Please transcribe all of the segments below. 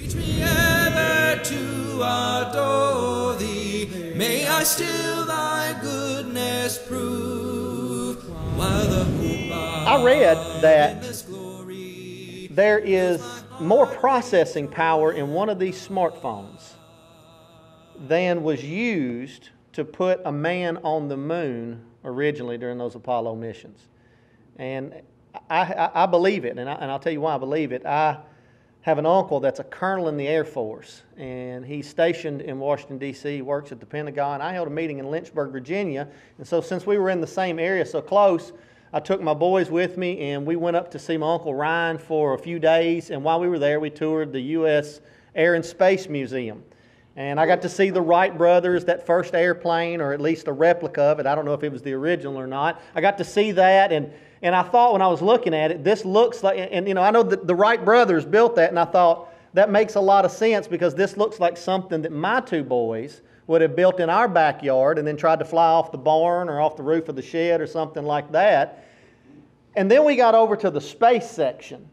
Teach me ever to adore thee. May I still thy goodness prove. While the hope I read that endless glory there is more processing power in one of these smartphones than was used to put a man on the moon originally during those Apollo missions. And I believe it, and I'll tell you why I believe it. I have an uncle that's a colonel in the Air Force, and he's stationed in Washington, D.C. He works at the Pentagon. I held a meeting in Lynchburg, Virginia, and so since we were in the same area so close, I took my boys with me, and we went up to see my Uncle Ryan for a few days, and while we were there, we toured the U.S. Air and Space Museum. And I got to see the Wright brothers, that first airplane, or at least a replica of it. I don't know if it was the original or not. I got to see that, and I thought when I was looking at it, this looks like, and you know, I know that the Wright brothers built that, and I thought that makes a lot of sense because this looks like something that my two boys would have built in our backyard and then tried to fly off the barn or off the roof of the shed or something like that. And then we got over to the space section,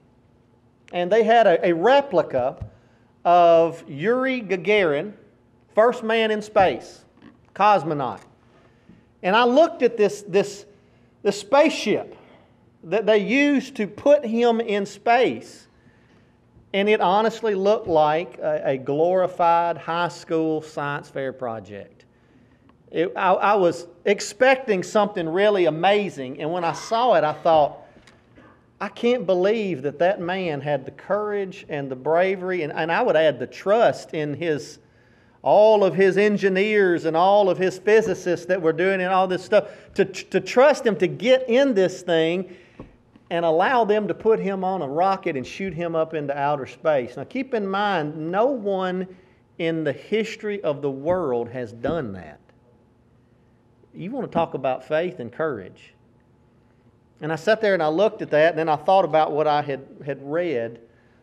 and they had a replica of Yuri Gagarin, first man in space, cosmonaut. And I looked at this spaceship that they used to put him in space, and it honestly looked like a glorified high school science fair project. I was expecting something really amazing, and when I saw it, I thought, I can't believe that man had the courage and the bravery, and I would add the trust in all of his engineers and all of his physicists that were doing and all this stuff, to trust him to get in this thing and allow them to put him on a rocket and shoot him up into outer space. Now keep in mind, no one in the history of the world has done that. You want to talk about faith and courage. And I sat there and I looked at that, and then I thought about what I had read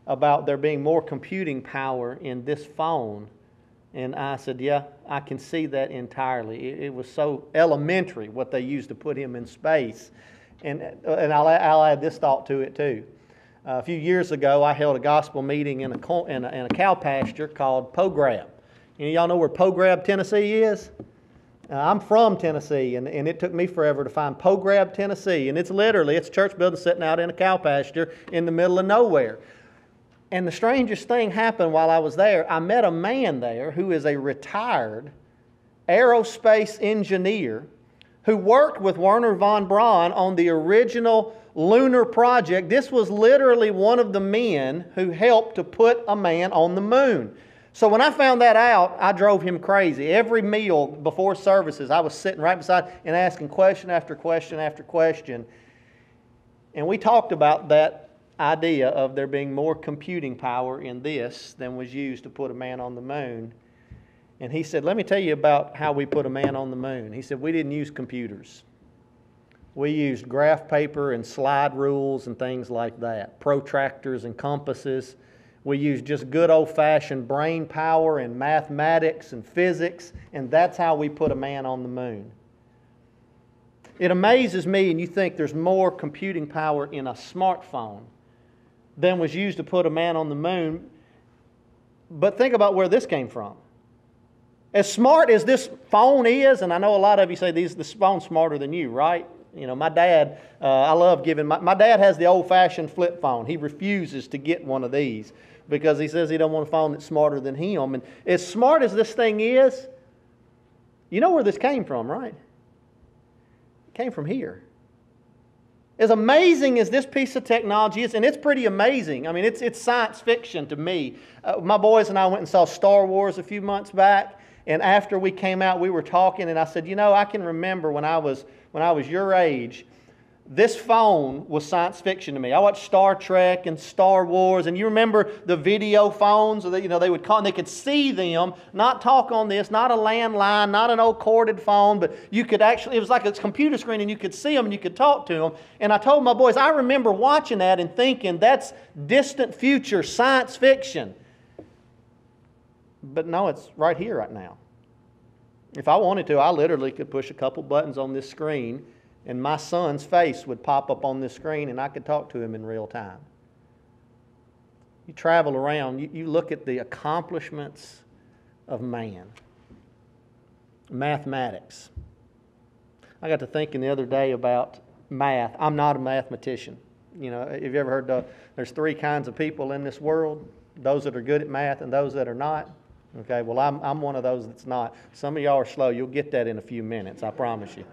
about there being more computing power in this phone. And I said, yeah, I can see that entirely. It was so elementary what they used to put him in space. And I'll add this thought to it too. A few years ago, I held a gospel meeting in a cow pasture called Pograb. Y'all know where Pograb, Tennessee is? I'm from Tennessee, and it took me forever to find Pograb, Tennessee. And it's a church building sitting out in a cow pasture in the middle of nowhere. And the strangest thing happened while I was there. I met a man there who is a retired aerospace engineer who worked with Wernher von Braun on the original lunar project. This was literally one of the men who helped to put a man on the moon. So when I found that out, I drove him crazy. Every meal before services, I was sitting right beside and asking question after question after question. And we talked about that idea of there being more computing power in this than was used to put a man on the moon. And he said, let me tell you about how we put a man on the moon. He said, we didn't use computers. We used graph paper and slide rules and things like that, protractors and compasses. We used just good old-fashioned brain power and mathematics and physics, and that's how we put a man on the moon. It amazes me, and you think there's more computing power in a smartphone than was used to put a man on the moon. But think about where this came from. As smart as this phone is, and I know a lot of you say this phone's smarter than you, right? You know, my dad, I love giving, my dad has the old-fashioned flip phone. He refuses to get one of these because he says he don't want a phone that's smarter than him. And as smart as this thing is, you know where this came from, right? It came from here. As amazing as this piece of technology is, and it's pretty amazing. I mean, it's science fiction to me. My boys and I went and saw Star Wars a few months back, and after we came out, we were talking, and I said, you know, I can remember when I was your age, this phone was science fiction to me. I watched Star Trek and Star Wars, and you remember the video phones that, you know, they would call, and they could see them, not talk on this, not a landline, not an old corded phone, but you could actually, it was like a computer screen, and you could see them and you could talk to them. And I told my boys, I remember watching that and thinking, that's distant future science fiction. But no, it's right here, right now. If I wanted to, I literally could push a couple buttons on this screen and my son's face would pop up on this screen and I could talk to him in real time. You travel around, you look at the accomplishments of man. Mathematics. I got to thinking the other day about math. I'm not a mathematician. You know, have you ever heard there's three kinds of people in this world? Those that are good at math and those that are not. Okay, well, I'm one of those that's not. Some of y'all are slow. You'll get that in a few minutes, I promise you.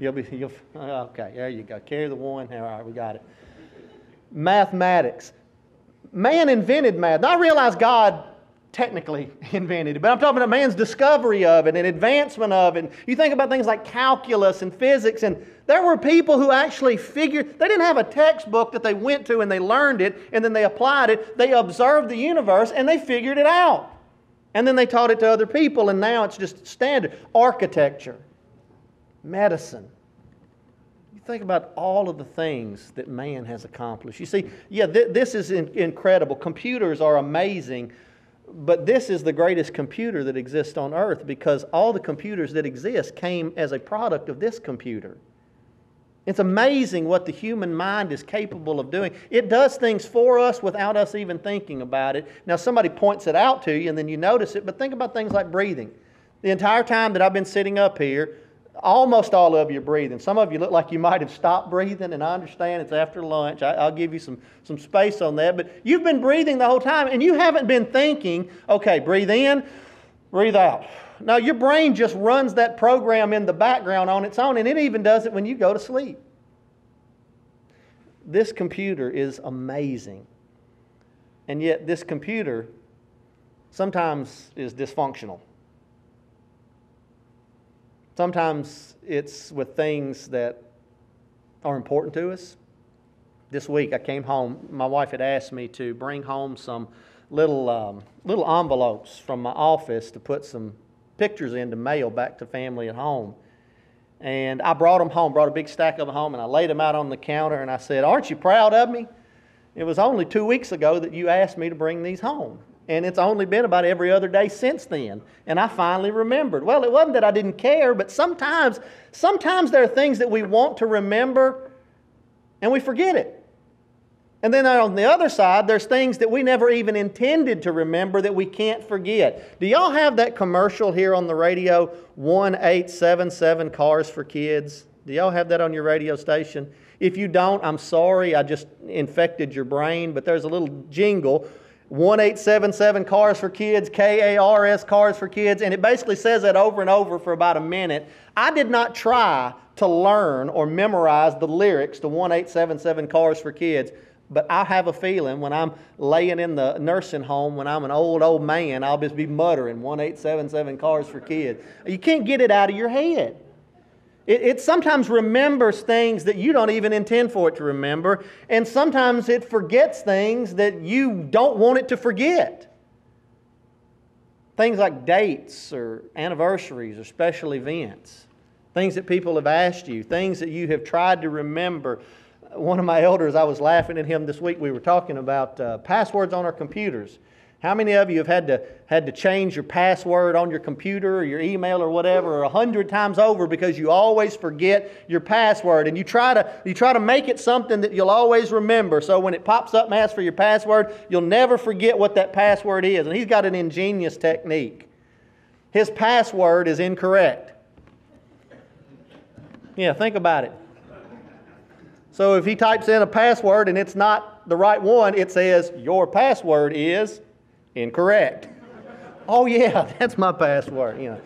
Okay, there you go. Carry the one. All right, we got it. Mathematics. Man invented math. Now, I realize God technically invented it, but I'm talking about man's discovery of it and advancement of it. You think about things like calculus and physics, and there were people who actually figured, they didn't have a textbook that they went to and they learned it and then they applied it. They observed the universe and they figured it out. And then they taught it to other people, and now it's just standard. Architecture, medicine. You think about all of the things that man has accomplished. You see, this is incredible. Computers are amazing, but this is the greatest computer that exists on earth because all the computers that exist came as a product of this computer. It's amazing what the human mind is capable of doing. It does things for us without us even thinking about it. Now, somebody points it out to you and then you notice it, but think about things like breathing. The entire time that I've been sitting up here, almost all of you are breathing. Some of you look like you might have stopped breathing, and I understand it's after lunch. I'll give you some space on that, but you've been breathing the whole time, and you haven't been thinking, okay, breathe in, breathe out. No, your brain just runs that program in the background on its own, and it even does it when you go to sleep. This computer is amazing, and yet this computer sometimes is dysfunctional. Sometimes it's with things that are important to us. This week I came home. My wife had asked me to bring home some little envelopes from my office to put some pictures in to mail back to family at home. And I brought them home, brought a big stack of them home, and I laid them out on the counter, and I said, "Aren't you proud of me? It was only 2 weeks ago that you asked me to bring these home. And it's only been about every other day since then." And I finally remembered. Well, it wasn't that I didn't care, but sometimes there are things that we want to remember, and we forget it. And then on the other side, there's things that we never even intended to remember that we can't forget. Do y'all have that commercial here on the radio, 1877 Cars for Kids? Do y'all have that on your radio station? If you don't, I'm sorry, I just infected your brain, but there's a little jingle, 1877 Cars for Kids, KARS Cars for Kids, and it basically says that over and over for about a minute. I did not try to learn or memorize the lyrics to 1877 Cars for Kids, but I have a feeling when I'm laying in the nursing home, when I'm an old man, I'll just be muttering 1877 Cars for Kids. You can't get it out of your head. It sometimes remembers things that you don't even intend for it to remember, and sometimes it forgets things that you don't want it to forget. Things like dates or anniversaries or special events, things that people have asked you, things that you have tried to remember. One of my elders, I was laughing at him this week, we were talking about passwords on our computers. How many of you have had to change your password on your computer or your email or whatever 100 times over because you always forget your password, and you try to make it something that you'll always remember, so when it pops up and asks for your password, you'll never forget what that password is. And he's got an ingenious technique. His password is incorrect. Yeah, think about it. So if he types in a password and it's not the right one, it says, "Your password is incorrect." Oh yeah, that's my password. You know,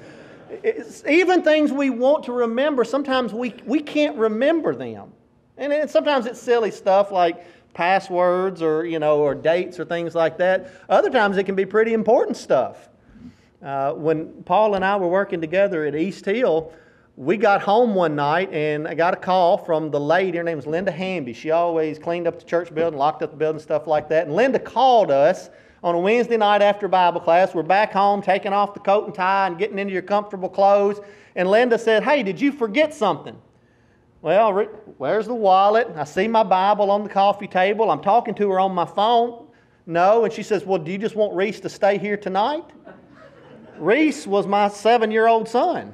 even things we want to remember, sometimes we can't remember them, and sometimes it's silly stuff like passwords or dates or things like that. Other times it can be pretty important stuff. When Paul and I were working together at East Hill, we got home one night and I got a call from the lady. Her name was Linda Hamby. She always cleaned up the church building, locked up the building, stuff like that. And Linda called us on a Wednesday night after Bible class. We're back home, taking off the coat and tie and getting into your comfortable clothes. And Linda said, "Hey, did you forget something?" "Well, where's the wallet? I see my Bible on the coffee table. I'm talking to her on my phone." "No." And she says, "Well, do you just want Reese to stay here tonight?" Reese was my 7-year-old son.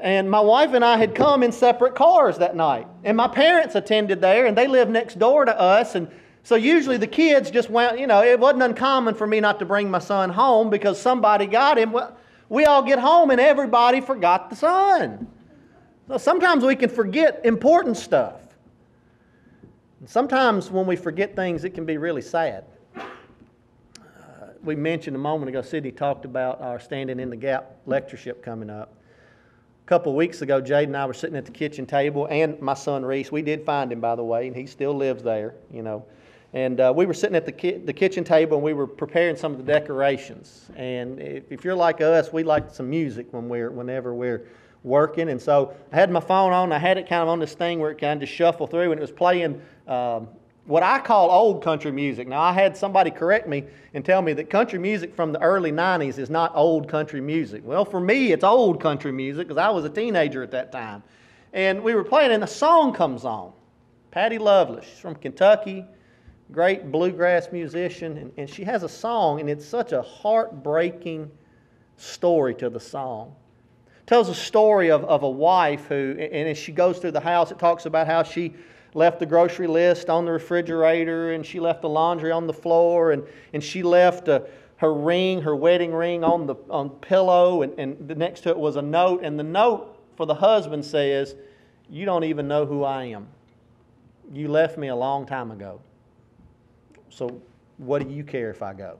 And my wife and I had come in separate cars that night. And my parents attended there, and they lived next door to us. And So usually the kids just went, it wasn't uncommon for me not to bring my son home because somebody got him. Well, we all get home and everybody forgot the son. So sometimes we can forget important stuff. And sometimes when we forget things, it can be really sad. We mentioned a moment ago, Sydney talked about our Standing in the Gap lectureship coming up. A couple of weeks ago, Jade and I were sitting at the kitchen table, and my son Reese, we did find him, by the way, and he still lives there, And we were sitting at the kitchen table, and we were preparing some of the decorations. And if you're like us, we like some music whenever we're working. And so I had my phone on. I had it kind of on this thing where it kind of just shuffled through, and it was playing what I call old country music. Now, I had somebody correct me and tell me that country music from the early 90s is not old country music. Well, for me, it's old country music because I was a teenager at that time. And we were playing, and a song comes on. Patty Loveless, she's from Kentucky, great bluegrass musician, and she has a song, and it's such a heartbreaking story to the song. It tells a story of a wife who, and as she goes through the house, it talks about how she left the grocery list on the refrigerator, and she left the laundry on the floor, and she left her ring, her wedding ring, on the pillow, and next to it was a note, and the note for the husband says, "You don't even know who I am. You left me a long time ago. So what do you care if I go?"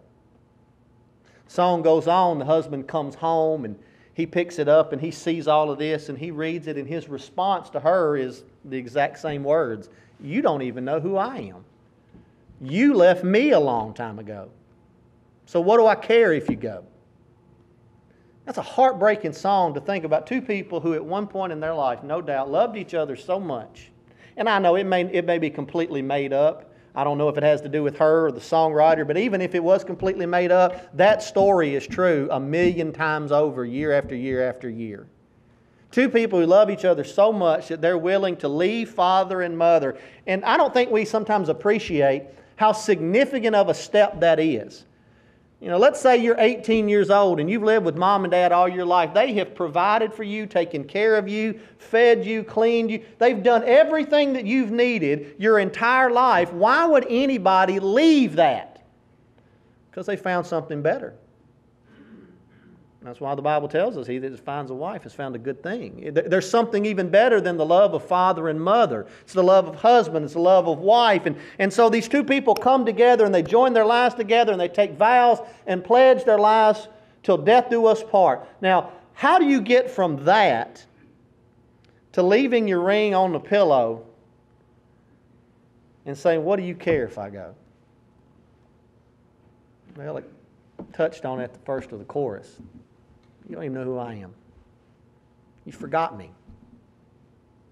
Song goes on, the husband comes home, and he picks it up, and he sees all of this, and he reads it, and his response to her is the exact same words. "You don't even know who I am. You left me a long time ago. So what do I care if you go?" That's a heartbreaking song to think about two people who at one point in their life, no doubt, loved each other so much. And I know it may be completely made up. I don't know if it has to do with her or the songwriter, but even if it was completely made up, that story is true 1,000,000 times over, year after year after year. Two people who love each other so much that they're willing to leave father and mother. And I don't think we sometimes appreciate how significant of a step that is. Let's say you're 18 years old and you've lived with mom and dad all your life. They have provided for you, taken care of you, fed you, cleaned you. They've done everything that you've needed your entire life. Why would anybody leave that? Because they found something better. That's why the Bible tells us, he that finds a wife has found a good thing. There's something even better than the love of father and mother. It's the love of husband. It's the love of wife. And so these two people come together and they join their lives together and they take vows and pledge their lives till death do us part. Now, how do you get from that to leaving your ring on the pillow and saying, "What do you care if I go?" Well, it touched on it at the first of the chorus. You don't even know who I am. You forgot me.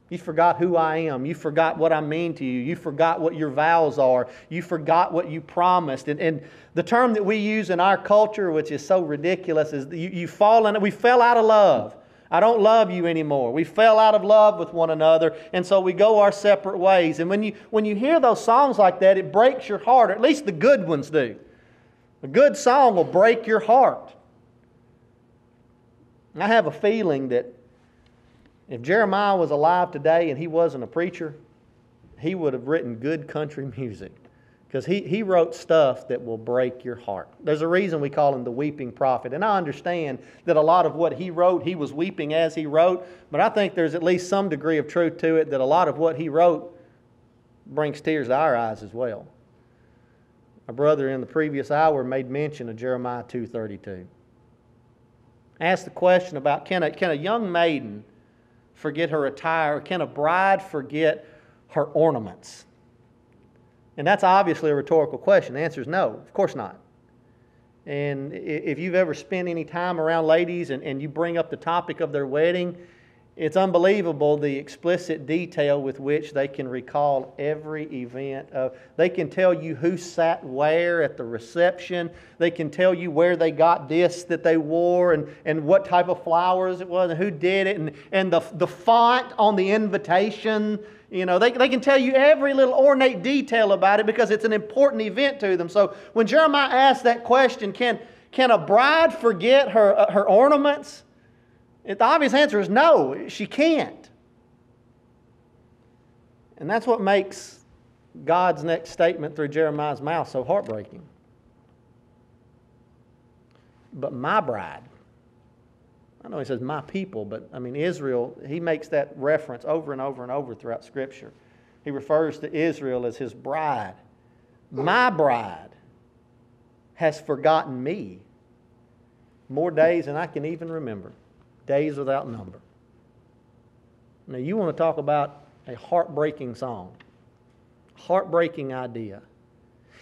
You forgot who I am. You forgot what I mean to you. You forgot what your vows are. You forgot what you promised. And the term that we use in our culture, which is so ridiculous, is we fell out of love. I don't love you anymore. We fell out of love with one another, and so we go our separate ways. And when you hear those songs like that, it breaks your heart, or at least the good ones do. A good song will break your heart. I have a feeling that if Jeremiah was alive today and he wasn't a preacher, he would have written good country music. Because he wrote stuff that will break your heart. There's a reason we call him the weeping prophet. And I understand that a lot of what he wrote, he was weeping as he wrote. But I think there's at least some degree of truth to it that a lot of what he wrote brings tears to our eyes as well. Our brother in the previous hour made mention of Jeremiah 2:32. Asked the question about can a young maiden forget her attire, or can a bride forget her ornaments? And that's obviously a rhetorical question. The answer is no, of course not. And if you've ever spent any time around ladies and you bring up the topic of their wedding, it's unbelievable the explicit detail with which they can recall every event. They can tell you who sat where at the reception. They can tell you where they got this that they wore and what type of flowers it was and who did it and the font on the invitation. They can tell you every little ornate detail about it because it's an important event to them. So when Jeremiah asked that question, can a bride forget her ornaments? The obvious answer is no, she can't. And that's what makes God's next statement through Jeremiah's mouth so heartbreaking? But my bride. I know he says my people, but I mean Israel, he makes that reference over and over and over throughout Scripture. He refers to Israel as his bride. My bride has forgotten me more days than I can even remember. Days without number. Now you want to talk about a heartbreaking song. Heartbreaking idea.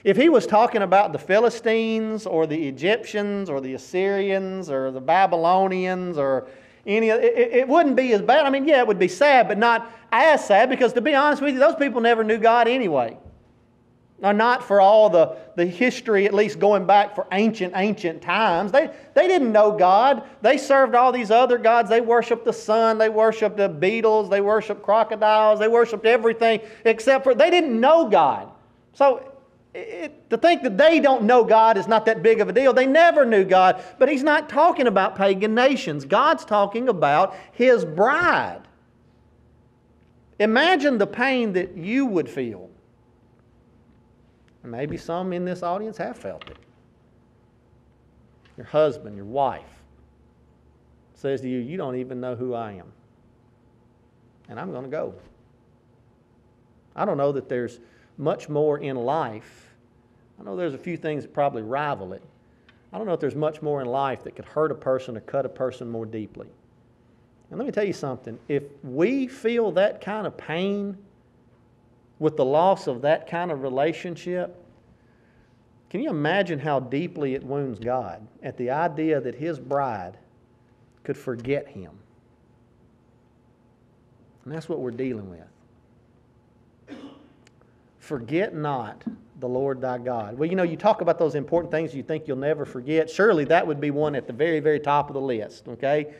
If he was talking about the Philistines or the Egyptians or the Assyrians or the Babylonians or any of it wouldn't be as bad. I mean, yeah, it would be sad, but not as sad because to be honest with you, those people never knew God anyway. Now, not for all the history, at least going back for ancient times. They didn't know God. They served all these other gods. They worshiped the sun. They worshiped the beetles. They worshiped crocodiles. They worshiped everything except for, they didn't know God. So to think that they don't know God is not that big of a deal. They never knew God. But he's not talking about pagan nations. God's talking about his bride. Imagine the pain that you would feel. Maybe some in this audience have felt it. Your husband, your wife says to you, you don't even know who I am. And I'm going to go. I don't know that there's much more in life. I know there's a few things that probably rival it. I don't know if there's much more in life that could hurt a person or cut a person more deeply. And let me tell you something. If we feel that kind of pain with the loss of that kind of relationship, can you imagine how deeply it wounds God at the idea that his bride could forget him? And that's what we're dealing with. Forget not the Lord thy God. Well, you talk about those important things you think you'll never forget. Surely that would be one at the very, very top of the list, okay?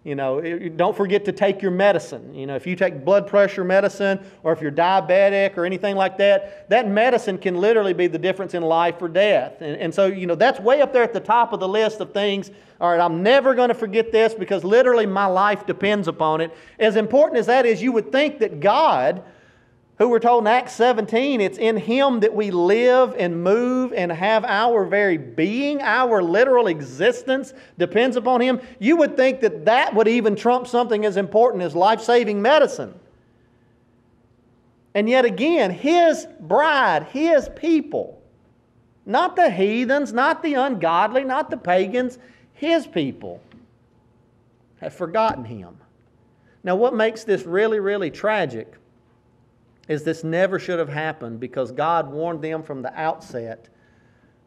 Don't forget to take your medicine. If you take blood pressure medicine or if you're diabetic or anything like that, that medicine can literally be the difference in life or death. And so, that's way up there at the top of the list of things. All right, I'm never going to forget this because literally my life depends upon it. As important as that is, you would think that God, who we're told in Acts 17, it's in him that we live and move and have our very being, our literal existence depends upon him. You would think that that would even trump something as important as life-saving medicine. And yet again, his bride, his people, not the heathens, not the ungodly, not the pagans, his people have forgotten him. Now what makes this really, really tragic is this never should have happened because God warned them from the outset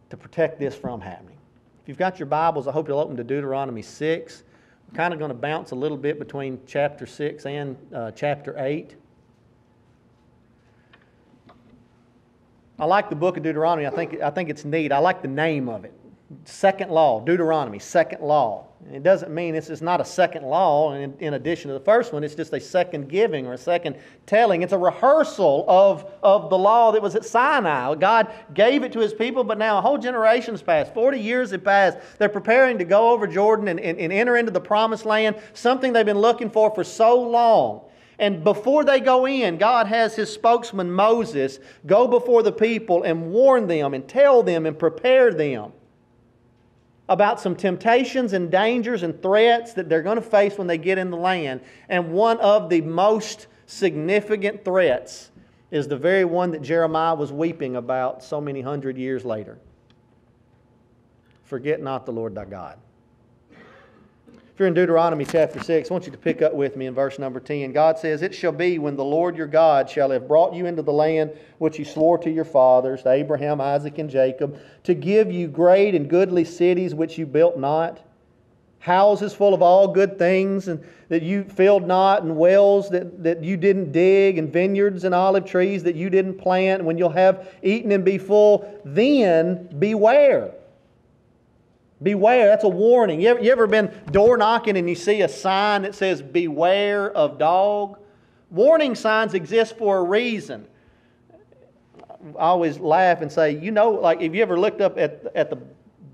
to protect this from happening. If you've got your Bibles, I hope you'll open to Deuteronomy 6. We're kind of going to bounce a little bit between chapter 6 and chapter 8. I like the book of Deuteronomy. I think it's neat. I like the name of it. Second law, Deuteronomy, second law. It doesn't mean it's not a second law in addition to the first one. It's just a second giving or a second telling. It's a rehearsal of the law that was at Sinai. God gave it to his people, but now a whole generation has passed. 40 years have passed. They're preparing to go over Jordan and enter into the promised land, something they've been looking for so long. And before they go in, God has his spokesman Moses go before the people and warn them and tell them and prepare them about some temptations and dangers and threats that they're going to face when they get in the land. And one of the most significant threats is the very one that Jeremiah was weeping about so many hundred years later. Forget not the Lord thy God. If you're in Deuteronomy chapter 6, I want you to pick up with me in verse number 10. God says, "It shall be when the Lord your God shall have brought you into the land which he swore to your fathers, to Abraham, Isaac, and Jacob, to give you great and goodly cities which you built not, houses full of all good things and that you filled not, and wells that you didn't dig, and vineyards and olive trees that you didn't plant. When you'll have eaten and be full, then beware." Beware, that's a warning. You ever been door knocking and you see a sign that says, "Beware of dog"? Warning signs exist for a reason. I always laugh and say, like if you ever looked up at the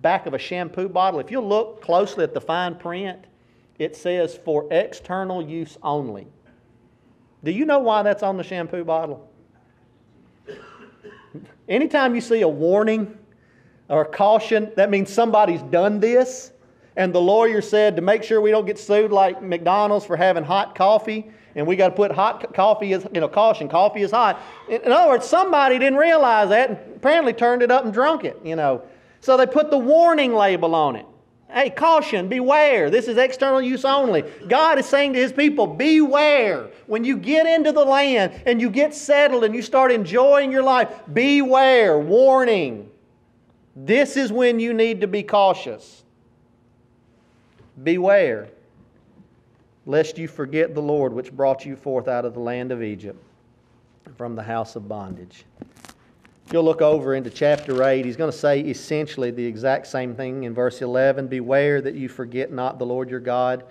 back of a shampoo bottle, if you look closely at the fine print, it says "for external use only." Do you know why that's on the shampoo bottle? Anytime you see a warning or a caution, that means somebody's done this. And the lawyer said to make sure we don't get sued like McDonald's for having hot coffee. And we got to put hot coffee as, caution, coffee is hot. In other words, somebody didn't realize that and apparently turned it up and drunk it, So they put the warning label on it. Hey, caution, beware. This is external use only. God is saying to His people, beware. When you get into the land and you get settled and you start enjoying your life, beware, warning. This is when you need to be cautious. Beware, lest you forget the Lord which brought you forth out of the land of Egypt, from the house of bondage. If you'll look over into chapter 8, he's going to say essentially the exact same thing in verse 11. Beware that you forget not the Lord your God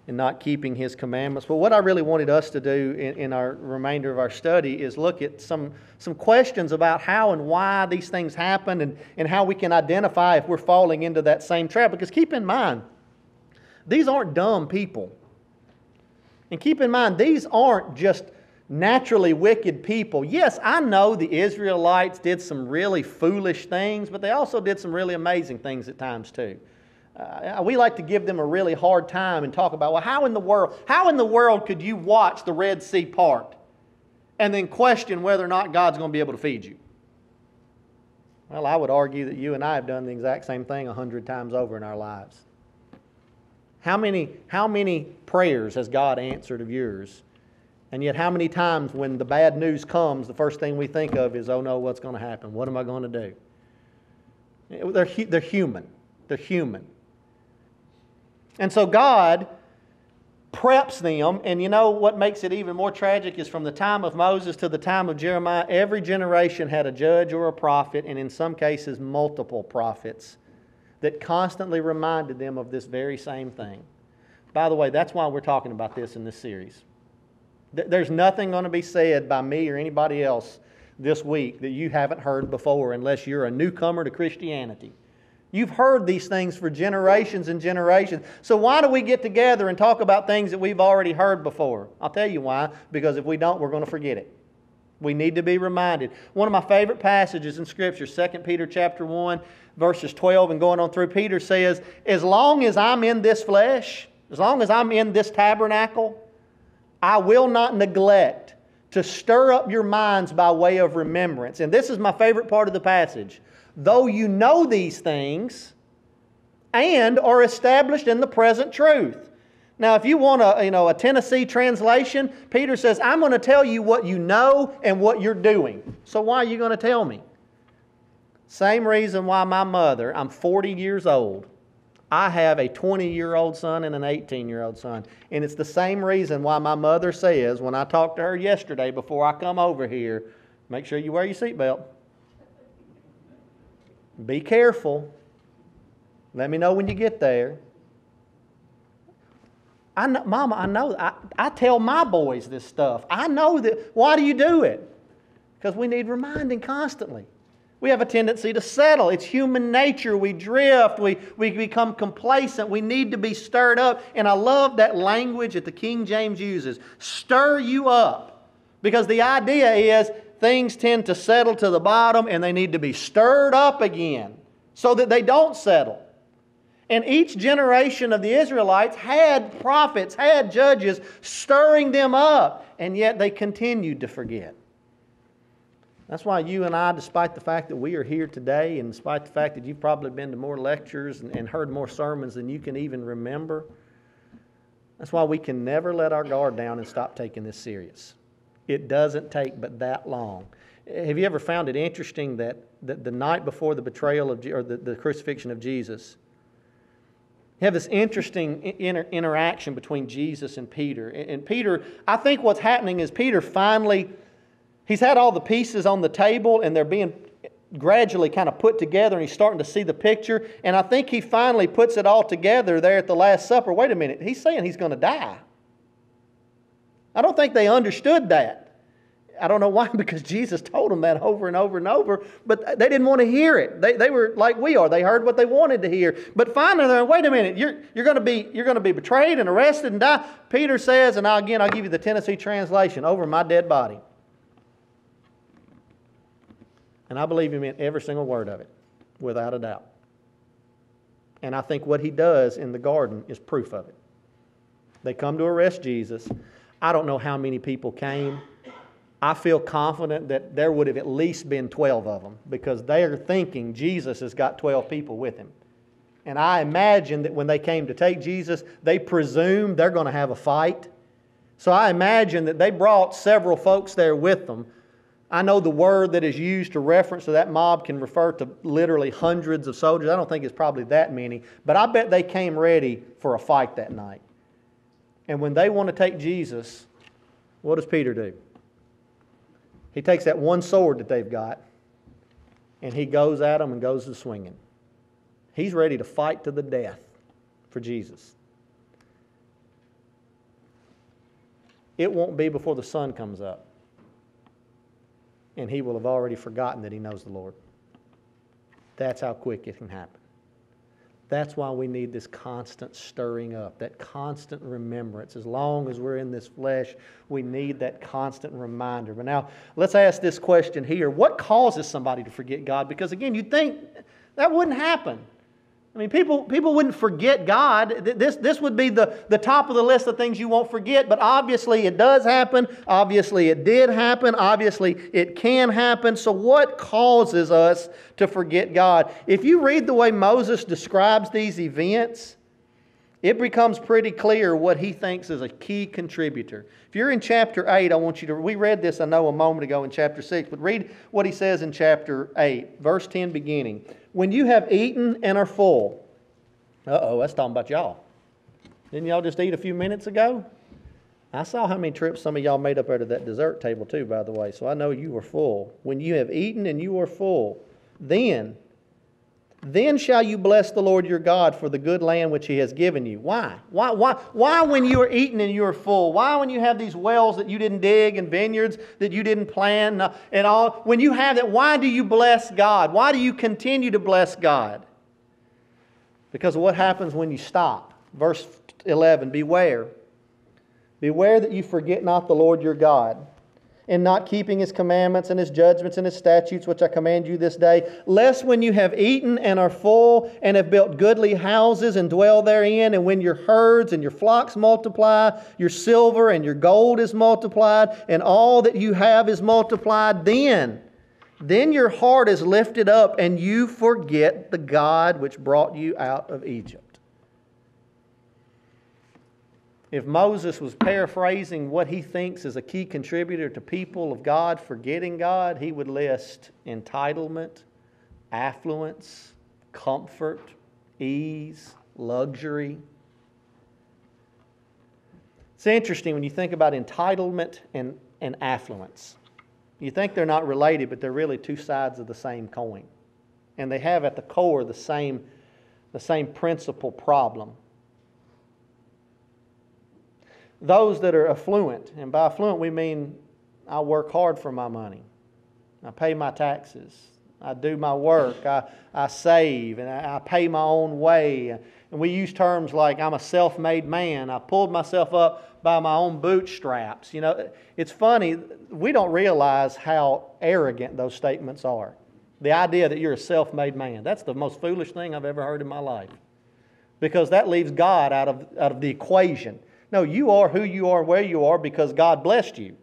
in not keeping His commandments. But what I really wanted us to do in our remainder of our study is look at some questions about how and why these things happen and how we can identify if we're falling into that same trap. Because keep in mind, these aren't dumb people. And keep in mind, these aren't just naturally wicked people. Yes, I know the Israelites did some really foolish things, but they also did some really amazing things at times too. We like to give them a really hard time and talk about, well, how in the world could you watch the Red Sea part and then question whether or not God's going to be able to feed you? Well, I would argue that you and I have done the exact same thing 100 times over in our lives. How many prayers has God answered of yours? And yet how many times when the bad news comes, the first thing we think of is, oh no, what's going to happen? What am I going to do? They're human. They're human. And so God preps them, and you know what makes it even more tragic is from the time of Moses to the time of Jeremiah, every generation had a judge or a prophet, and in some cases multiple prophets that constantly reminded them of this very same thing. By the way, that's why we're talking about this in this series. There's nothing going to be said by me or anybody else this week that you haven't heard before unless you're a newcomer to Christianity. You've heard these things for generations and generations. So why do we get together and talk about things that we've already heard before? I'll tell you why. Because if we don't, we're going to forget it. We need to be reminded. One of my favorite passages in Scripture, 2 Peter chapter 1, verses 12 and going on through, Peter says, as long as I'm in this flesh, as long as I'm in this tabernacle, I will not neglect to stir up your minds by way of remembrance. And this is my favorite part of the passage. Though you know these things and are established in the present truth. Now, if you want a Tennessee translation, Peter says, I'm going to tell you what you know and what you're doing. So why are you going to tell me? Same reason why my mother, I'm 40 years old. I have a 20-year-old son and an 18-year-old son. And it's the same reason why my mother says, when I talked to her yesterday before I come over here, make sure you wear your seatbelt. Be careful. Let me know when you get there. Mama, I know. I tell my boys this stuff. I know that. Why do you do it? Because we need reminding constantly. We have a tendency to settle. It's human nature. We drift. We become complacent. We need to be stirred up. And I love that language that the King James uses. Stir you up. Because the idea is things tend to settle to the bottom and they need to be stirred up again so that they don't settle. And each generation of the Israelites had prophets, had judges stirring them up. And yet they continued to forget. That's why you and I, despite the fact that we are here today, and despite the fact that you've probably been to more lectures and heard more sermons than you can even remember, that's why we can never let our guard down and stop taking this serious. It doesn't take but that long. Have you ever found it interesting that the night before the betrayal of or the crucifixion of Jesus, you have this interesting interaction between Jesus and Peter. And Peter, I think what's happening is Peter finally, he's had all the pieces on the table and they're being gradually kind of put together and he's starting to see the picture. And I think he finally puts it all together there at the Last Supper. Wait a minute, he's saying he's going to die. I don't think they understood that. I don't know why, because Jesus told them that over and over and over, but they didn't want to hear it. They were like we are. They heard what they wanted to hear. But finally, they're like, wait a minute, you're going to be betrayed and arrested and die. Peter says, and I'll give you the Tennessee translation, over my dead body. And And I believe he meant every single word of it, without a doubt. And I think what he does in the garden is proof of it. They come to arrest Jesus. I don't know how many people came. I feel confident that there would have at least been 12 of them, because they are thinking Jesus has got 12 people with him. And I imagine that when they came to take Jesus, they presumed they're going to have a fight. So I imagine that they brought several folks there with them. I know the word that is used to reference to that mob can refer to literally hundreds of soldiers. I don't think it's probably that many, but I bet they came ready for a fight that night. And when they want to take Jesus, what does Peter do? He takes that one sword that they've got, and he goes at them and goes to swinging. He's ready to fight to the death for Jesus. It won't be before the sun comes up, and he will have already forgotten that he knows the Lord. That's how quick it can happen. That's why we need this constant stirring up, that constant remembrance. As long as we're in this flesh, we need that constant reminder. But now, let's ask this question here. What causes somebody to forget God? Because again, you'd think that wouldn't happen. I mean, people wouldn't forget God. This would be the top of the list of things you won't forget, but obviously it does happen. Obviously it did happen. Obviously it can happen. So what causes us to forget God? If you read the way Moses describes these events, it becomes pretty clear what he thinks is a key contributor. If you're in chapter 8, I want you to, we read this, I know, a moment ago in chapter 6, but read what he says in chapter 8, verse 10 beginning. When you have eaten and are full. That's talking about y'all. Didn't y'all just eat a few minutes ago? I saw how many trips some of y'all made up out of that dessert table too, by the way, so I know you were full. When you have eaten and you are full, then shall you bless the Lord your God for the good land which He has given you. Why? Why when you are eating and you are full? Why when you have these wells that you didn't dig and vineyards that you didn't plant and all? When you have that, why do you bless God? Why do you continue to bless God? Because of what happens when you stop. Verse 11, beware. Beware that you forget not the Lord your God, in not keeping His commandments and His judgments and His statutes, which I command you this day, lest when you have eaten and are full and have built goodly houses and dwell therein, and when your herds and your flocks multiply, your silver and your gold is multiplied, and all that you have is multiplied, then your heart is lifted up and you forget the God which brought you out of Egypt. If Moses was paraphrasing what he thinks is a key contributor to people of God forgetting God, he would list entitlement, affluence, comfort, ease, luxury. It's interesting when you think about entitlement and affluence. You think they're not related, but they're really two sides of the same coin. And they have at the core the same principal problem. Those that are affluent, and by affluent we mean I work hard for my money. I pay my taxes. I do my work. I save and I pay my own way. And we use terms like I'm a self-made man. I pulled myself up by my own bootstraps. You know, it's funny. We don't realize how arrogant those statements are. The idea that you're a self-made man. That's the most foolish thing I've ever heard in my life. Because that leaves God out of the equation. No, you are who you are where you are because God blessed you.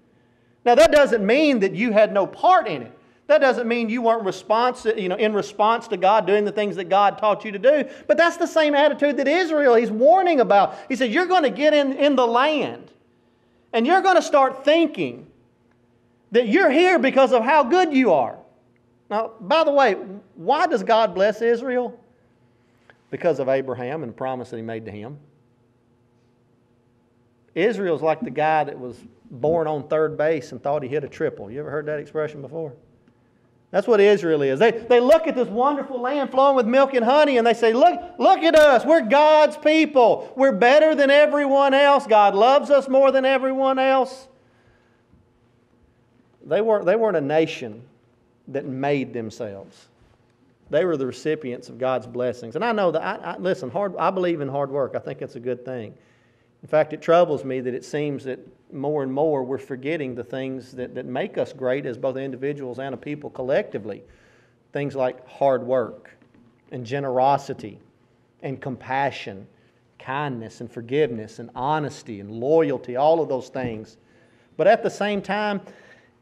Now, that doesn't mean that you had no part in it. That doesn't mean you weren't in response to God doing the things that God taught you to do. But that's the same attitude that Israel, he's warning about. He said, you're going to get in the land. And you're going to start thinking that you're here because of how good you are. Now, by the way, why does God bless Israel? Because of Abraham and the promise that He made to him. Israel's like the guy that was born on third base and thought he hit a triple. You ever heard that expression before? That's what Israel is. They look at this wonderful land flowing with milk and honey and they say, look at us. We're God's people. We're better than everyone else. God loves us more than everyone else. They weren't a nation that made themselves. They were the recipients of God's blessings. And I know that, listen, I believe in hard work. I think it's a good thing. In fact, it troubles me that it seems that more and more we're forgetting the things that make us great as both individuals and a people collectively. Things like hard work and generosity and compassion, kindness and forgiveness and honesty and loyalty, all of those things. But at the same time,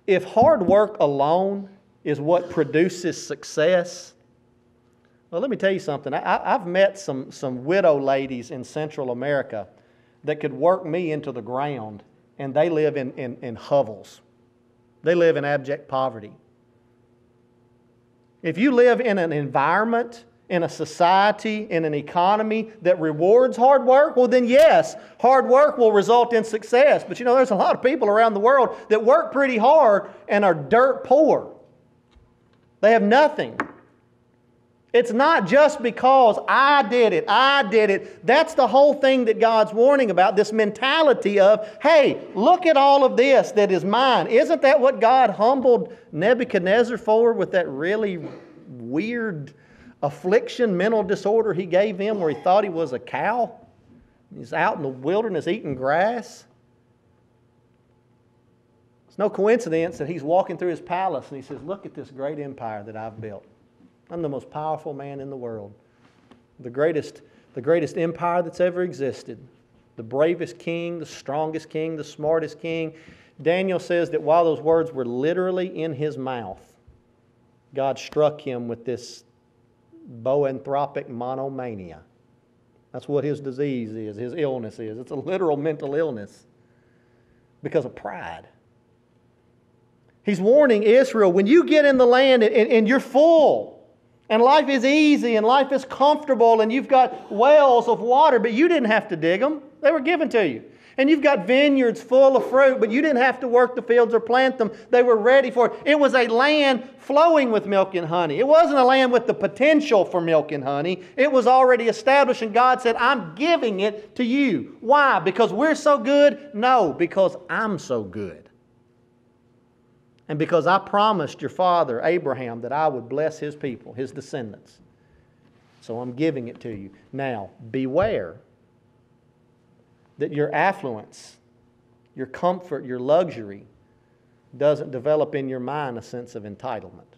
if hard work alone is what produces success, well, let me tell you something. I've met some widow ladies in Central America that could work me into the ground, and they live in hovels. They live in abject poverty. If you live in an environment, in a society, in an economy that rewards hard work, well then yes, hard work will result in success. But you know, there's a lot of people around the world that work pretty hard and are dirt poor. They have nothing. It's not just because I did it. That's the whole thing that God's warning about, this mentality of, hey, look at all of this that is mine. Isn't that what God humbled Nebuchadnezzar for with that really weird affliction, mental disorder He gave him where he thought he was a cow? He's out in the wilderness eating grass. It's no coincidence that he's walking through his palace and he says, look at this great empire that I've built. I'm the most powerful man in the world. The greatest empire that's ever existed. The bravest king, the strongest king, the smartest king. Daniel says that while those words were literally in his mouth, God struck him with this boanthropic monomania. That's what his disease is, his illness is. It's a literal mental illness because of pride. He's warning Israel, when you get in the land and you're full, and life is easy and life is comfortable and you've got wells of water, but you didn't have to dig them. They were given to you. And you've got vineyards full of fruit, but you didn't have to work the fields or plant them. They were ready for it. It was a land flowing with milk and honey. It wasn't a land with the potential for milk and honey. It was already established, and God said, I'm giving it to you. Why? Because we're so good? No, because I'm so good. And because I promised your father, Abraham, that I would bless his people, his descendants. So I'm giving it to you. Now, beware that your affluence, your comfort, your luxury doesn't develop in your mind a sense of entitlement.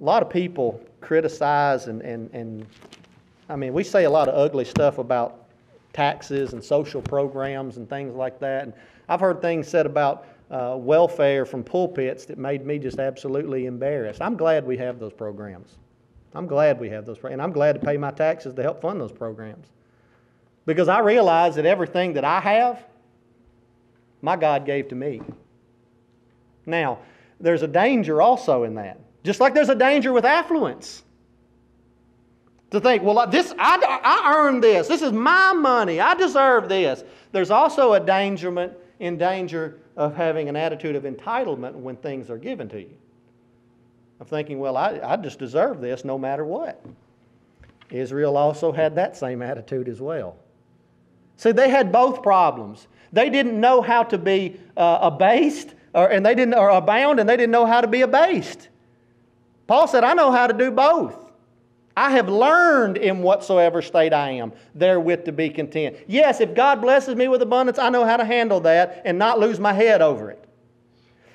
A lot of people criticize and I mean, we say a lot of ugly stuff about taxes and social programs and things like that. And I've heard things said about welfare from pulpits that made me just absolutely embarrassed. I'm glad we have those programs. I'm glad we have those programs. And I'm glad to pay my taxes to help fund those programs. Because I realize that everything that I have, my God gave to me. Now, there's a danger also in that. Just like there's a danger with affluence. To think, well, I earned this. This is my money. I deserve this. There's also a danger of having an attitude of entitlement when things are given to you. Of thinking, well, I just deserve this no matter what. Israel also had that same attitude as well. See, they had both problems. They didn't know how to be abased, or abound, and they didn't know how to be abased. Paul said, I know how to do both. I have learned in whatsoever state I am, therewith to be content. Yes, if God blesses me with abundance, I know how to handle that and not lose my head over it.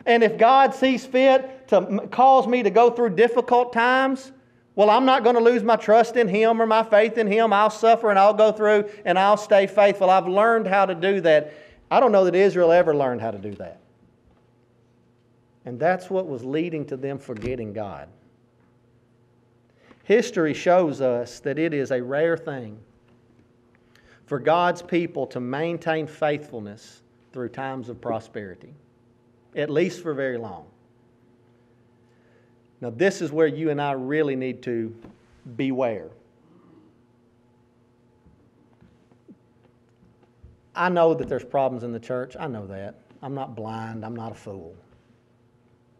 And if God sees fit to cause me to go through difficult times, well, I'm not going to lose my trust in Him or my faith in Him. I'll suffer and I'll go through and I'll stay faithful. I've learned how to do that. I don't know that Israel ever learned how to do that. And that's what was leading to them forgetting God. History shows us that it is a rare thing for God's people to maintain faithfulness through times of prosperity, at least for very long. Now, this is where you and I really need to beware. I know that there's problems in the church. I know that. I'm not blind. I'm not a fool.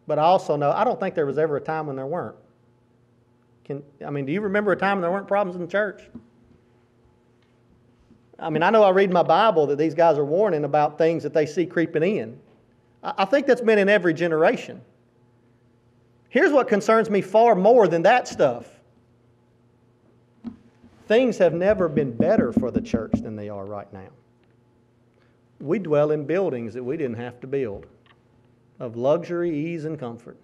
But I also know I don't think there was ever a time when there weren't. Do you remember a time when there weren't problems in the church? I know I read in my Bible that these guys are warning about things that they see creeping in. I think that's been in every generation. Here's what concerns me far more than that stuff. Things have never been better for the church than they are right now. We dwell in buildings that we didn't have to build, of luxury, ease, and comfort.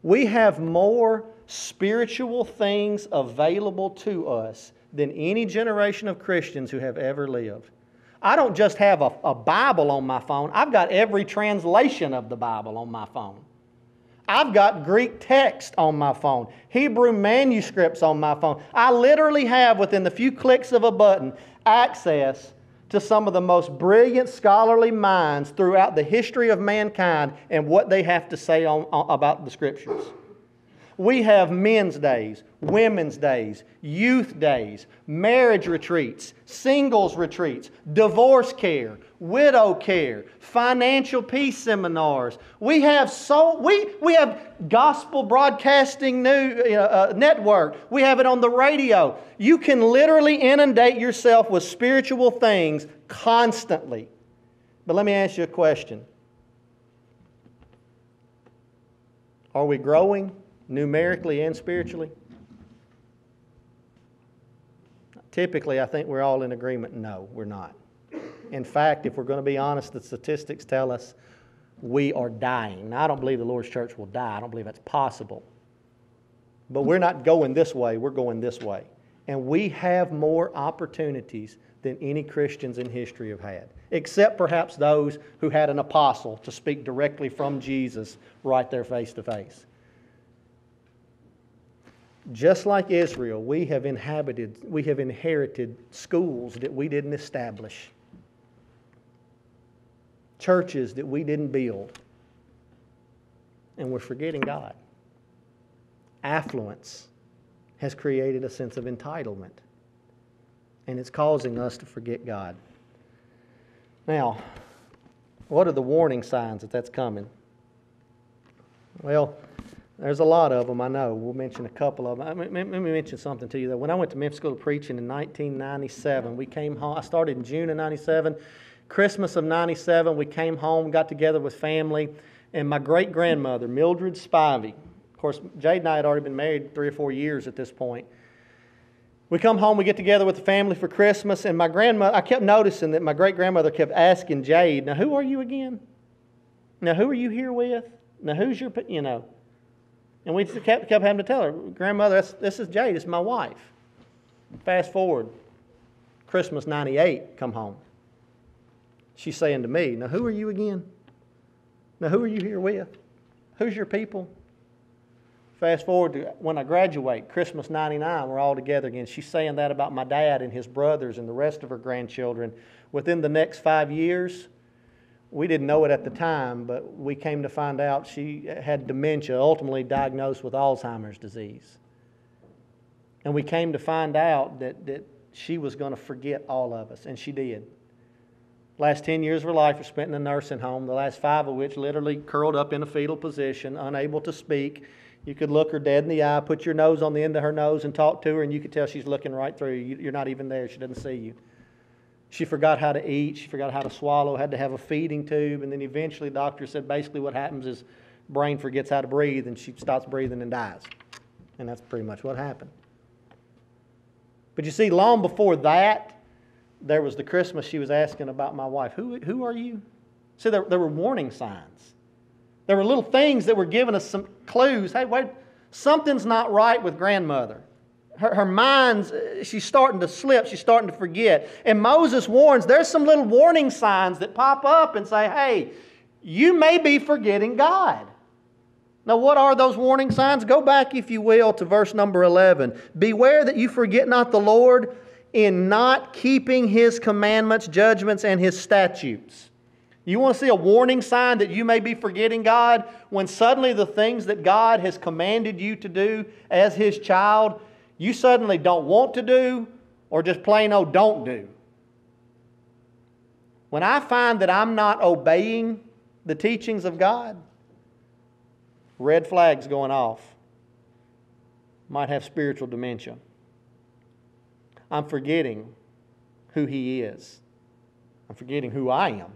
We have more spiritual things available to us than any generation of Christians who have ever lived. I don't just have a Bible on my phone. I've got every translation of the Bible on my phone. I've got Greek text on my phone, Hebrew manuscripts on my phone. I literally have, within the few clicks of a button, access to some of the most brilliant scholarly minds throughout the history of mankind and what they have to say about the Scriptures. We have men's days, women's days, youth days, marriage retreats, singles retreats, divorce care, widow care, financial peace seminars. We have gospel broadcasting network. We have it on the radio. You can literally inundate yourself with spiritual things constantly. But let me ask you a question. Are we growing numerically and spiritually? Typically, I think we're all in agreement, no, we're not. In fact, if we're going to be honest, the statistics tell us we are dying. Now, I don't believe the Lord's church will die. I don't believe that's possible. But we're not going this way, we're going this way. And we have more opportunities than any Christians in history have had, except perhaps those who had an apostle to speak directly from Jesus right there face to face. Just like Israel, we have inherited schools that we didn't establish, churches that we didn't build, and we're forgetting God. Affluence has created a sense of entitlement, and it's causing us to forget God. Now, what are the warning signs that that's coming? Well, there's a lot of them, I know. We'll mention a couple of them. Let me mention something to you, though. When I went to Memphis School of Preaching in 1997, we came home. I started in June of 97. Christmas of 97, we came home, got together with family, and my great-grandmother, Mildred Spivey. Of course, Jade and I had already been married 3 or 4 years at this point. We come home, we get together with the family for Christmas, and my grandmother, I kept noticing that my great-grandmother kept asking Jade, now, who are you again? Now, who are you here with? Now, who's your, And we just kept having to tell her, Grandmother, this is Jade, it's my wife. Fast forward, Christmas 98, come home. She's saying to me, now who are you again? Now who are you here with? Who's your people? Fast forward to when I graduate, Christmas 99, we're all together again. She's saying that about my dad and his brothers and the rest of her grandchildren. Within the next 5 years, we didn't know it at the time, but we came to find out she had dementia, ultimately diagnosed with Alzheimer's disease. And we came to find out that she was going to forget all of us, and she did. Last 10 years of her life were spent in a nursing home, the last 5 of which literally curled up in a fetal position, unable to speak. You could look her dead in the eye, put your nose on the end of her nose and talk to her, and you could tell she's looking right through you. You're not even there. She doesn't see you. She forgot how to eat. She forgot how to swallow, had to have a feeding tube, and then eventually the doctor said basically what happens is brain forgets how to breathe, and she stops breathing and dies. And that's pretty much what happened. But you see, long before that, there was the Christmas she was asking about my wife. Who are you? See, there were warning signs. There were little things that were giving us some clues. Hey, wait, something's not right with grandmother. Her mind's, she's starting to slip. She's starting to forget. And Moses warns, there's some little warning signs that pop up and say, hey, you may be forgetting God. Now, what are those warning signs? Go back, if you will, to verse number 11. Beware that you forget not the Lord in not keeping His commandments, judgments, and His statutes. You want to see a warning sign that you may be forgetting God? When suddenly the things that God has commanded you to do as His child, you suddenly don't want to do, or just plain old don't do. When I find that I'm not obeying the teachings of God, red flags going off. Might have spiritual dementia. I'm forgetting who He is. I'm forgetting who I am,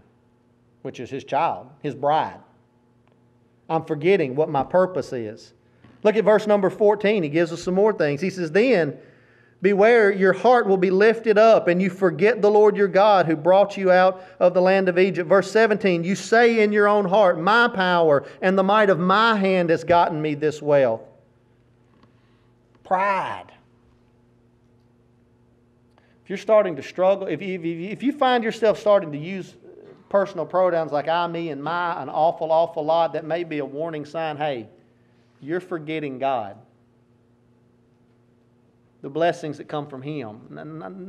which is His child, His bride. I'm forgetting what my purpose is. Look at verse number 14. He gives us some more things. He says, then Beware, your heart will be lifted up, and you forget the Lord your God who brought you out of the land of Egypt. Verse 17, you say in your own heart, my power and the might of my hand has gotten me this wealth. Pride. If you're starting to struggle, if you find yourself starting to use personal pronouns like I, me, and my an awful, awful lot, that may be a warning sign. Hey, you're forgetting God. The blessings that come from Him.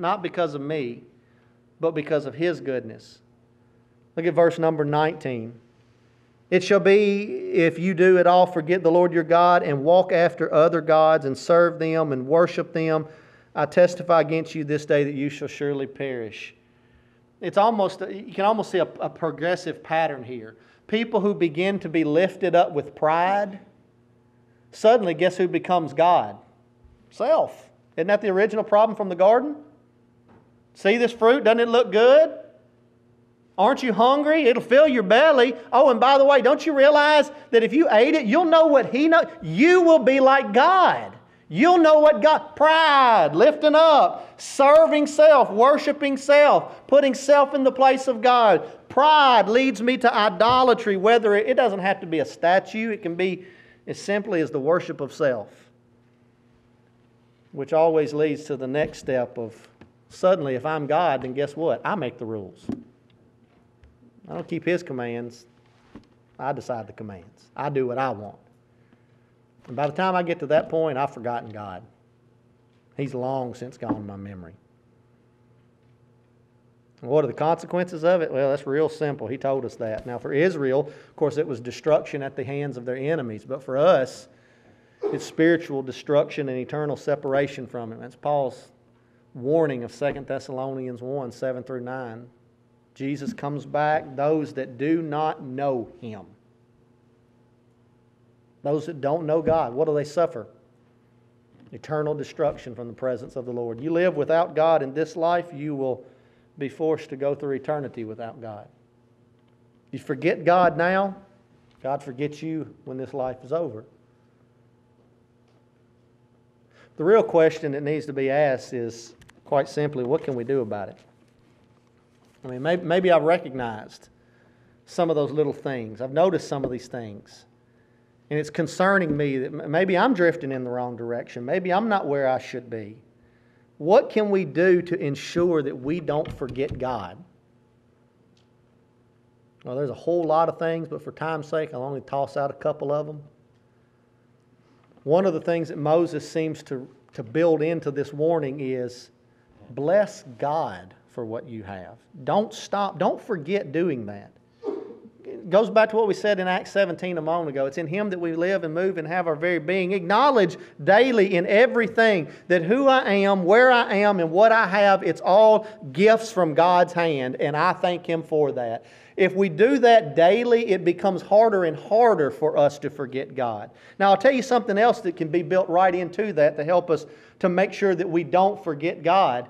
Not because of me, but because of His goodness. Look at verse number 19. It shall be, if you do at all forget the Lord your God and walk after other gods and serve them and worship them, I testify against you this day that you shall surely perish. It's almost, you can almost see a progressive pattern here. People who begin to be lifted up with pride, suddenly guess who becomes God? Self. Isn't that the original problem from the garden? See this fruit? Doesn't it look good? Aren't you hungry? It'll fill your belly. Oh, and by the way, don't you realize that if you ate it, you'll know what He knows? You will be like God. You'll know what God... Pride, lifting up, serving self, worshiping self, putting self in the place of God. Pride leads me to idolatry, whether it doesn't have to be a statue. It can be as simply as the worship of self, which always leads to the next step of, suddenly if I'm God, then guess what? I make the rules. I don't keep His commands. I decide the commands. I do what I want. And by the time I get to that point, I've forgotten God. He's long since gone in my memory. And what are the consequences of it? Well, that's real simple. He told us that. Now for Israel, of course, it was destruction at the hands of their enemies. But for us, it's spiritual destruction and eternal separation from Him. That's Paul's warning of 2 Thessalonians 1, 7 through 9. Jesus comes back, those that do not know Him. Those that don't know God, what do they suffer? Eternal destruction from the presence of the Lord. You live without God in this life, you will be forced to go through eternity without God. You forget God now, God forgets you when this life is over. The real question that needs to be asked is, quite simply, what can we do about it? I mean, maybe I've recognized some of those little things. I've noticed some of these things. And it's concerning me that maybe I'm drifting in the wrong direction. Maybe I'm not where I should be. What can we do to ensure that we don't forget God? Well, there's a whole lot of things, but for time's sake, I'll only toss out a couple of them. One of the things that Moses seems to build into this warning is, bless God for what you have. Don't stop. Don't forget doing that. It goes back to what we said in Acts 17 a moment ago. It's in Him that we live and move and have our very being. Acknowledge daily in everything that who I am, where I am, and what I have, it's all gifts from God's hand, and I thank Him for that. If we do that daily, it becomes harder and harder for us to forget God. Now, I'll tell you something else that can be built right into that to help us to make sure that we don't forget God.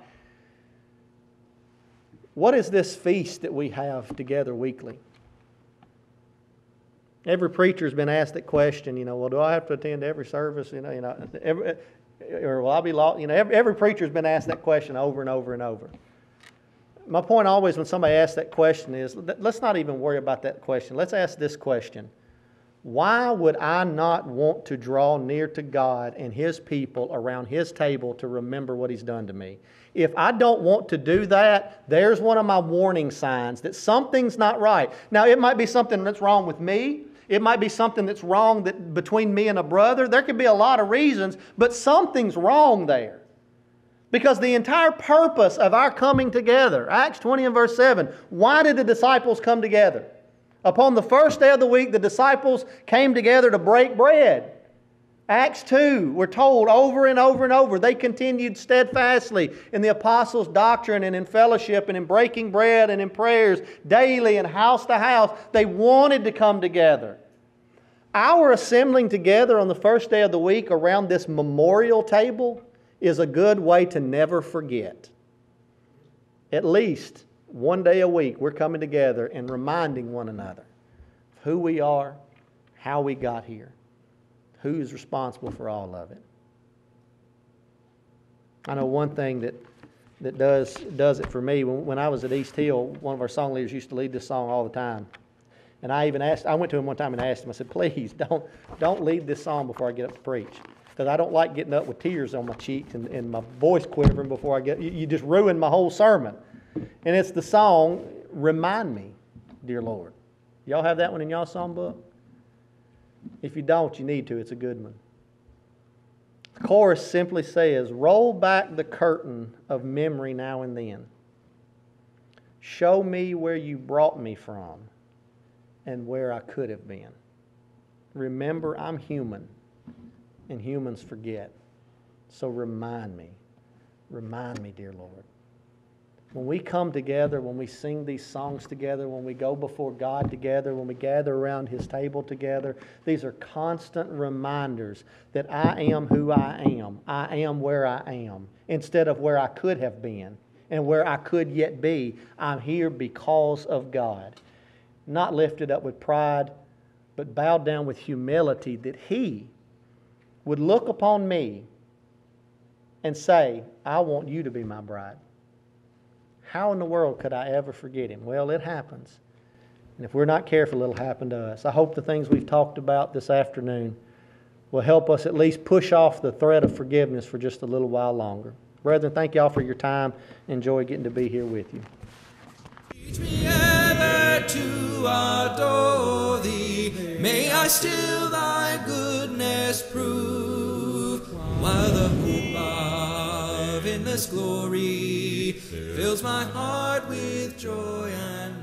What is this feast that we have together weekly? Every preacher's been asked that question, well, do I have to attend every service? Or will I be lost? Every preacher's been asked that question over and over and over. My point always when somebody asks that question is, let's not even worry about that question. Let's ask this question. Why would I not want to draw near to God and His people around His table to remember what He's done to me? If I don't want to do that, there's one of my warning signs that something's not right. Now, it might be something that's wrong with me. It might be something that's wrong between me and a brother. There could be a lot of reasons, but something's wrong there. Because the entire purpose of our coming together, Acts 20 and verse 7, why did the disciples come together? Upon the first day of the week, the disciples came together to break bread. Acts 2, we're told over and over and over, they continued steadfastly in the apostles' doctrine and in fellowship and in breaking bread and in prayers daily and house to house. They wanted to come together. Our assembling together on the first day of the week around this memorial table is a good way to never forget. At least one day a week we're coming together and reminding one another of who we are, how we got here, who is responsible for all of it. I know one thing that does it for me. When I was at East Hill, one of our song leaders used to lead this song all the time. And I went to him one time and asked him, I said, please don't lead this song before I get up to preach. Because I don't like getting up with tears on my cheeks and my voice quivering before I get, you just ruin my whole sermon. And it's the song, Remind Me, Dear Lord. Y'all have that one in y'all's songbook? If you don't, you need to. It's a good one. The chorus simply says, roll back the curtain of memory now and then. Show me where you brought me from and where I could have been. Remember, I'm human, and humans forget. So remind me, dear Lord. When we come together, when we sing these songs together, when we go before God together, when we gather around His table together, these are constant reminders that I am who I am. I am where I am, instead of where I could have been and where I could yet be. I'm here because of God. Not lifted up with pride, but bowed down with humility, that He would look upon me and say, I want you to be my bride. How in the world could I ever forget Him? Well, it happens. And if we're not careful, it'll happen to us. I hope the things we've talked about this afternoon will help us at least push off the thread of forgiveness for just a little while longer. Brethren, thank you all for your time. Enjoy getting to be here with you. Teach me ever to adore Thee. May I still Thy goodness prove, while the hope of endless glory fills my heart with joy and